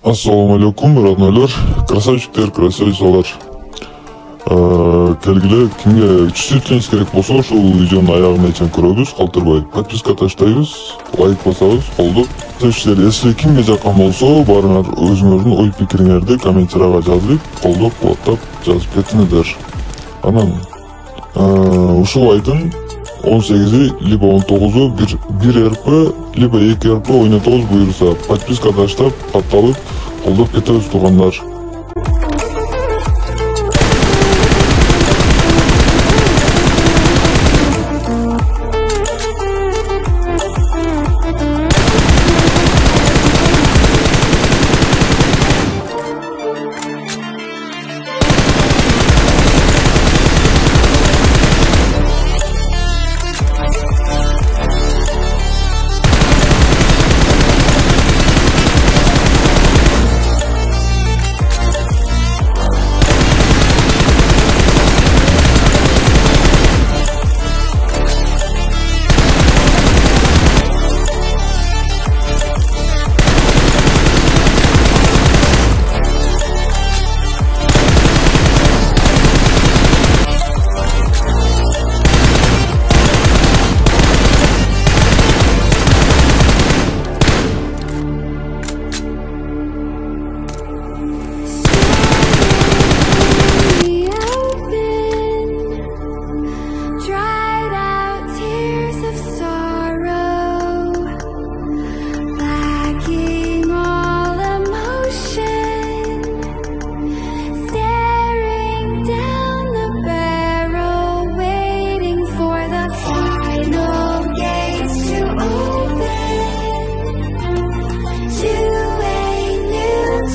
Assalamu alaikum, роднойлар, красавчиктер, красавицалар. Келгиле кимге чүстүткениш керек болсо, ушул видеонун аягына чейин көрөбүз, калтырбай. Подписка таштайбыз, лайк басабыз, колдоп. Сиздер эсили кимге жаккан болсо, барыңар өзүңөрдүн ой пикириңерди комментарийга жазып, колдоп, кулаттап жазып кетиңиздер. Анан ушул айдын 18 либо 19 bir РП либо 2 РП ойнотобуз буюрса, подписка таштап, катталып, колдоп кетебиз туугандар.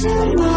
Tomorrow